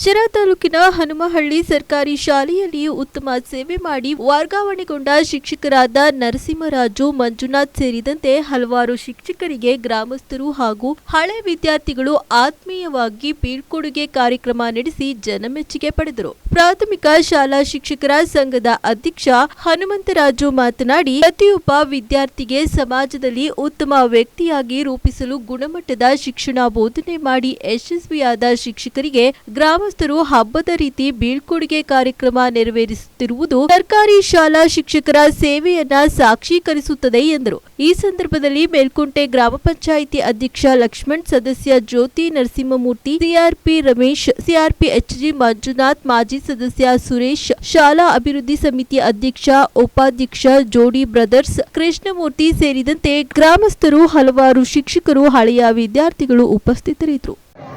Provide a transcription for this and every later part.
ಶಿರಾ ತಾಲೂಕಿನ ಹನುಮಹಳ್ಳಿ ಸರ್ಕಾರಿ ಶಾಲೆಯಲ್ಲಿ ಉತ್ತಮ ಸೇವೆ ಮಾಡಿ ವರ್ಗಾವಣೆಗೊಂಡ ಶಿಕ್ಷಕರಾದ ನರಸಿಂಹರಾಜು, ಮಂಜುನಾಥ್ ಸೇರಿದಂತೆ ಹಲವಾರು ಶಿಕ್ಷಕರಿಗೆ ಗ್ರಾಮಸ್ಥರು ಹಾಗೂ ಹಳೆ ವಿದ್ಯಾರ್ಥಿಗಳು ಆತ್ಮೀಯವಾಗಿ ಬೀಳ್ಕೊಡುಗೆ ಕಾರ್ಯಕ್ರಮ ನಡೆಸಿ ಜನಮೆಚ್ಚುಗೆ ಪಡೆದರು. ಪ್ರಾಥಮಿಕ ಶಾಲಾ ಶಿಕ್ಷಕರ ಸಂಘದ ಅಧ್ಯಕ್ಷ ಹನುಮಂತರಾಜು ಮಾತನಾಡಿ, ಪ್ರತಿಯೊಬ್ಬ ವಿದ್ಯಾರ್ಥಿಗೆ ಸಮಾಜದಲ್ಲಿ ಉತ್ತಮ ವ್ಯಕ್ತಿಯಾಗಿ ರೂಪಿಸಲು ಗುಣಮಟ್ಟದ ಶಿಕ್ಷಣ ಬೋಧನೆ ಮಾಡಿ ಯಶಸ್ವಿಯಾದ ಶಿಕ್ಷಕರಿಗೆ ಗ್ರಾಮಸ್ಥರು ಹಬ್ಬದ ರೀತಿ ಬೀಳ್ಕೊಡುಗೆ ಕಾರ್ಯಕ್ರಮ ನೆರವೇರಿಸುತ್ತಿರುವುದು ಸರ್ಕಾರಿ ಶಾಲಾ ಶಿಕ್ಷಕರ ಸೇವೆಯನ್ನ ಸಾಕ್ಷೀಕರಿಸುತ್ತದೆ ಎಂದರು. ಈ ಸಂದರ್ಭದಲ್ಲಿ ಮೇಲ್ಕುಂಟೆ ಗ್ರಾಮ ಪಂಚಾಯಿತಿ ಅಧ್ಯಕ್ಷ ಲಕ್ಷ್ಮಣ್, ಸದಸ್ಯ Jyothi Narasimhamurthy, CRP Ramesh, CRP HG Manjunath, ಮಾಜಿ ಸದಸ್ಯ ಸುರೇಶ್, ಶಾಲಾ ಅಭಿವೃದ್ಧಿ ಸಮಿತಿ ಅಧ್ಯಕ್ಷ ಉಪಾಧ್ಯಕ್ಷ ಜೋಡಿ ಬ್ರದರ್ಸ್, ಕೃಷ್ಣಮೂರ್ತಿ ಸೇರಿದಂತೆ ಗ್ರಾಮಸ್ಥರು, ಹಲವಾರು ಶಿಕ್ಷಕರು, ಹಳೆಯ ವಿದ್ಯಾರ್ಥಿಗಳು ಉಪಸ್ಥಿತರಿದ್ದರು.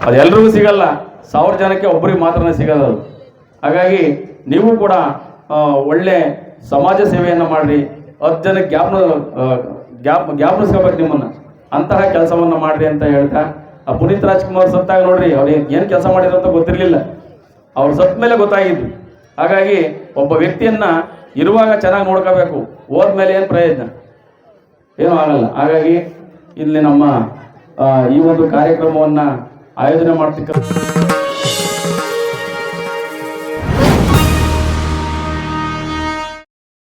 ಅದೆಲ್ಲರಿಗೂ ಸಿಗಲ್ಲ, 1000 ಜನಕ್ಕೆ ಒಬ್ಬರಿಗೆ ಮಾತ್ರ ಸಿಗಲ್ಲ. ಹಾಗಾಗಿ ನೀವು ಕೂಡ ಒಳ್ಳೆ ಸಮಾಜ ಸೇವೆಯನ್ನು ಮಾಡ್ರಿ, 10 ಜನಕ್ಕೆ ಜ್ಞಾಪನಿಸ್ಕೋಬೇಕು ನಿಮ್ಮನ್ನ, ಅಂತಹ ಕೆಲಸವನ್ನ ಮಾಡ್ರಿ ಅಂತ ಹೇಳ್ತಾ, ಪುನೀತ್ ರಾಜ್ಕುಮಾರ್ ಸತ್ತಾಗ ನೋಡ್ರಿ, ಅವ್ರಿಗೆ ಏನು ಕೆಲಸ ಮಾಡಿದ್ರು ಅಂತ ಗೊತ್ತಿರಲಿಲ್ಲ, ಅವ್ರು ಸತ್ತ ಮೇಲೆ ಗೊತ್ತಾಗಿದ್ದು. ಹಾಗಾಗಿ ಒಬ್ಬ ವ್ಯಕ್ತಿಯನ್ನ ಇರುವಾಗ ಚೆನ್ನಾಗಿ ನೋಡ್ಕೋಬೇಕು, ಹೋದ್ಮೇಲೆ ಏನು ಪ್ರಯೋಜನ, ಏನೂ ಆಗಲ್ಲ. ಹಾಗಾಗಿ ಇಲ್ಲಿ ನಮ್ಮ ಈ ಒಂದು ಕಾರ್ಯಕ್ರಮವನ್ನ ಆಯೋಜನೆ ಮಾಡ್ತಿಕ್ಕ